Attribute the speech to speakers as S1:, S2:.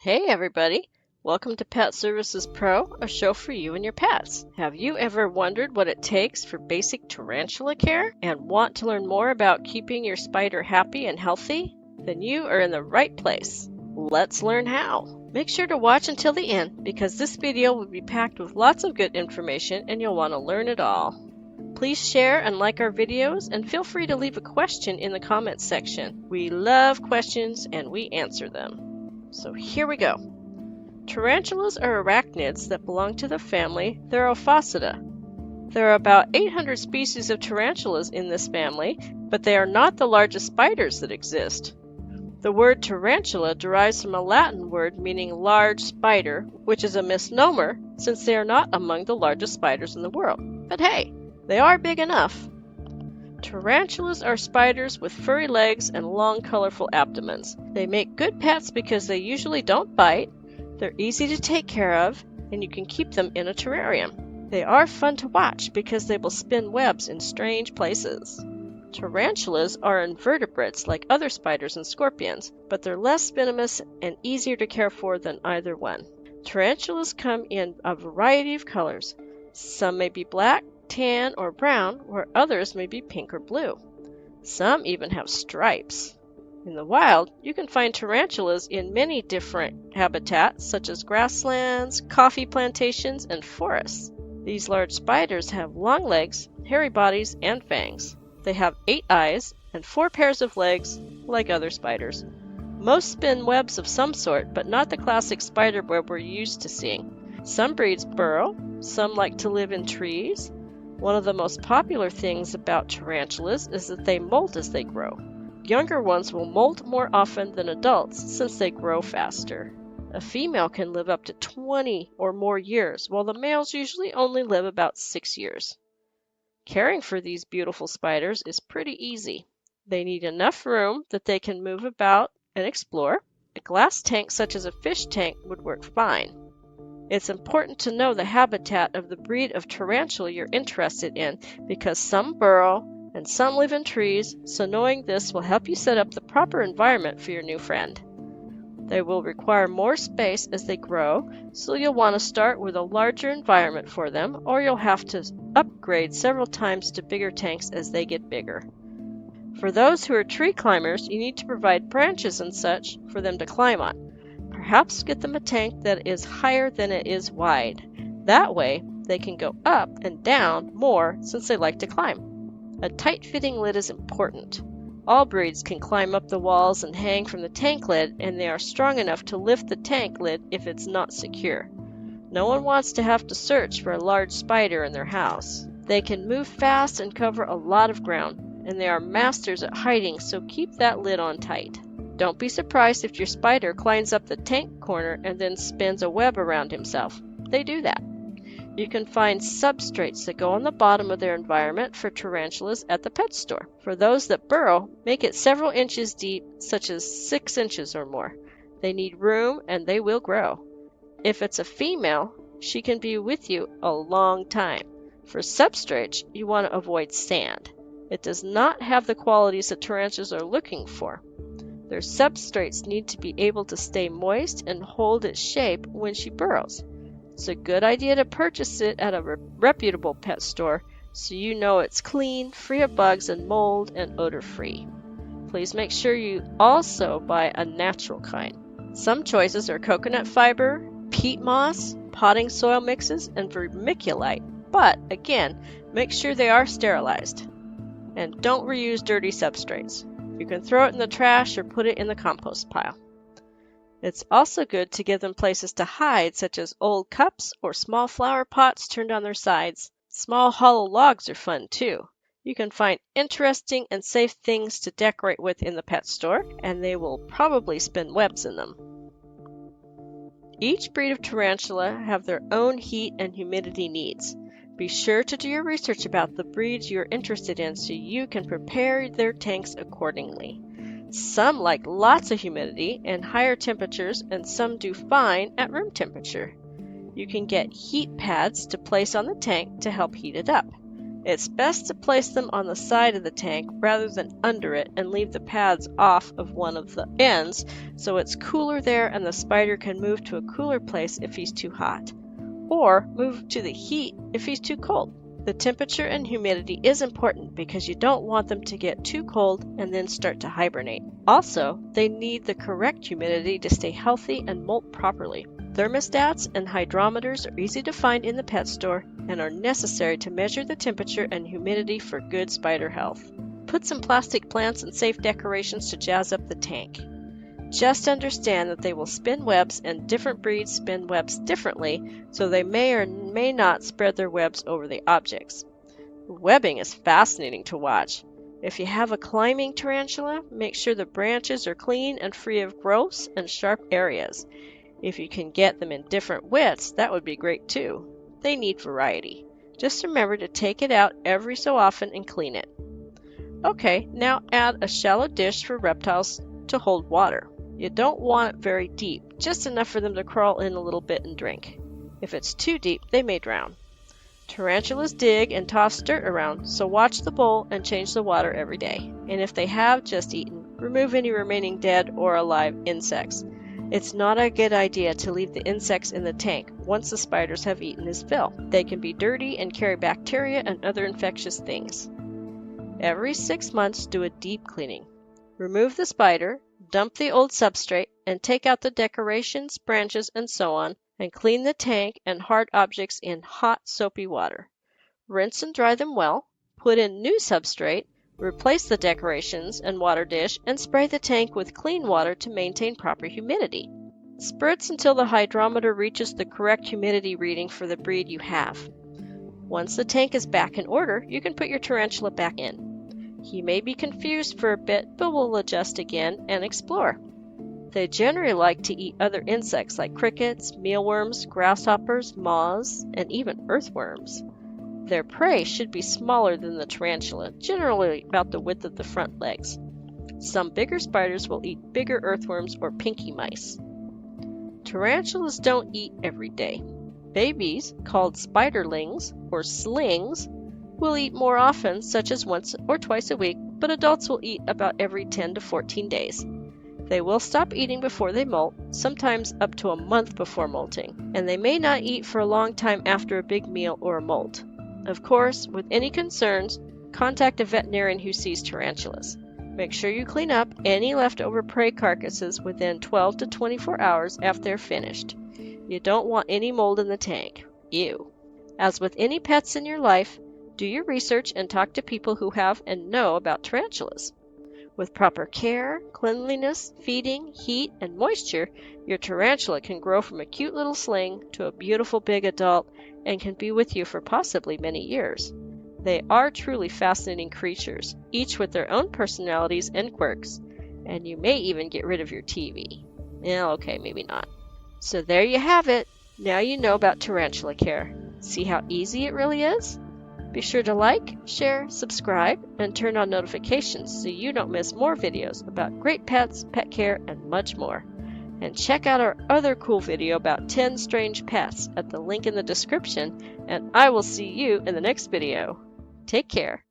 S1: Hey everybody! Welcome to Pet Services Pro, a show for you and your pets. Have you ever wondered what it takes for basic tarantula care and want to learn more about keeping your spider happy and healthy? Then you are in the right place. Let's learn how. Make sure to watch until the end because this video will be packed with lots of good information and you'll want to learn it all. Please share and like our videos and feel free to leave a question in the comments section. We love questions and we answer them. So here we go. Tarantulas are arachnids that belong to the family Theraphophida. There are about 800 species of tarantulas in this family, but they are not the largest spiders that exist. The word tarantula derives from a Latin word meaning large spider, which is a misnomer since they are not among the largest spiders in the world. But hey, they are big enough. Tarantulas are spiders with furry legs and long, colorful abdomens. They make good pets because they usually don't bite, they're easy to take care of, and you can keep them in a terrarium. They are fun to watch because they will spin webs in strange places. Tarantulas are invertebrates like other spiders and scorpions, but they're less venomous and easier to care for than either one. Tarantulas come in a variety of colors. Some may be black, tan, or brown, where others may be pink or blue. Some even have stripes. In the wild, you can find tarantulas in many different habitats, such as grasslands, coffee plantations, and forests. These large spiders have long legs, hairy bodies, and fangs. They have 8 eyes and 4 pairs of legs, like other spiders. Most spin webs of some sort, but not the classic spider web we're used to seeing. Some breeds burrow, some like to live in trees. One of the most popular things about tarantulas is that they molt as they grow. Younger ones will molt more often than adults since they grow faster. A female can live up to 20 or more years, while the males usually only live about 6 years. Caring for these beautiful spiders is pretty easy. They need enough room that they can move about and explore. A glass tank such as a fish tank would work fine. It's important to know the habitat of the breed of tarantula you're interested in because some burrow and some live in trees, so knowing this will help you set up the proper environment for your new friend. They will require more space as they grow, so you'll want to start with a larger environment for them, or you'll have to upgrade several times to bigger tanks as they get bigger. For those who are tree climbers, you need to provide branches and such for them to climb on. Perhaps get them a tank that is higher than it is wide. That way, they can go up and down more since they like to climb. A tight-fitting lid is important. All breeds can climb up the walls and hang from the tank lid, and they are strong enough to lift the tank lid if it's not secure. No one wants to have to search for a large spider in their house. They can move fast and cover a lot of ground, and they are masters at hiding, so keep that lid on tight. Don't be surprised if your spider climbs up the tank corner and then spins a web around himself. They do that. You can find substrates that go on the bottom of their environment for tarantulas at the pet store. For those that burrow, make it several inches deep, such as 6 inches or more. They need room and they will grow. If it's a female, she can be with you a long time. For substrates, you want to avoid sand. It does not have the qualities that tarantulas are looking for. Their substrates need to be able to stay moist and hold its shape when she burrows. It's a good idea to purchase it at a reputable pet store so you know it's clean, free of bugs and mold, and odor-free. Please make sure you also buy a natural kind. Some choices are coconut fiber, peat moss, potting soil mixes, and vermiculite. But, again, make sure they are sterilized. And don't reuse dirty substrates. You can throw it in the trash or put it in the compost pile. It's also good to give them places to hide, such as old cups or small flower pots turned on their sides. Small hollow logs are fun too. You can find interesting and safe things to decorate with in the pet store, and they will probably spin webs in them. Each breed of tarantula have their own heat and humidity needs. Be sure to do your research about the breeds you're interested in so you can prepare their tanks accordingly. Some like lots of humidity and higher temperatures, and some do fine at room temperature. You can get heat pads to place on the tank to help heat it up. It's best to place them on the side of the tank rather than under it and leave the pads off of one of the ends so it's cooler there and the spider can move to a cooler place if he's too hot, or move to the heat if he's too cold. The temperature and humidity is important because you don't want them to get too cold and then start to hibernate. Also, they need the correct humidity to stay healthy and molt properly. Thermostats and hydrometers are easy to find in the pet store and are necessary to measure the temperature and humidity for good spider health. Put some plastic plants and safe decorations to jazz up the tank. Just understand that they will spin webs and different breeds spin webs differently, so they may or may not spread their webs over the objects. Webbing is fascinating to watch. If you have a climbing tarantula, make sure the branches are clean and free of growths and sharp areas. If you can get them in different widths, that would be great too. They need variety. Just remember to take it out every so often and clean it. Okay, now add a shallow dish for reptiles to hold water. You don't want it very deep, just enough for them to crawl in a little bit and drink. If it's too deep, they may drown. Tarantulas dig and toss dirt around, so watch the bowl and change the water every day. And if they have just eaten, remove any remaining dead or alive insects. It's not a good idea to leave the insects in the tank once the spiders have eaten his fill. They can be dirty and carry bacteria and other infectious things. Every 6 months, do a deep cleaning. Remove the spider, dump the old substrate, and take out the decorations, branches, and so on, and clean the tank and hard objects in hot, soapy water. Rinse and dry them well, put in new substrate, replace the decorations and water dish, and spray the tank with clean water to maintain proper humidity. Spritz until the hydrometer reaches the correct humidity reading for the breed you have. Once the tank is back in order, you can put your tarantula back in. He may be confused for a bit, but will adjust again and explore. They generally like to eat other insects like crickets, mealworms, grasshoppers, moths, and even earthworms. Their prey should be smaller than the tarantula, generally about the width of the front legs. Some bigger spiders will eat bigger earthworms or pinky mice. Tarantulas don't eat every day. Babies, called spiderlings or slings, will eat more often, such as once or twice a week, but adults will eat about every 10 to 14 days. They will stop eating before they molt, sometimes up to a month before molting, and they may not eat for a long time after a big meal or a molt. Of course, with any concerns, contact a veterinarian who sees tarantulas. Make sure you clean up any leftover prey carcasses within 12 to 24 hours after they're finished. You don't want any mold in the tank. Ew. As with any pets in your life, do your research and talk to people who have and know about tarantulas. With proper care, cleanliness, feeding, heat, and moisture, your tarantula can grow from a cute little sling to a beautiful big adult and can be with you for possibly many years. They are truly fascinating creatures, each with their own personalities and quirks, and you may even get rid of your TV. Yeah, okay, maybe not. So there you have it. Now you know about tarantula care. See how easy it really is? Be sure to like, share, subscribe, and turn on notifications so you don't miss more videos about great pets, pet care, and much more. And check out our other cool video about 10 strange pets at the link in the description, and I will see you in the next video. Take care.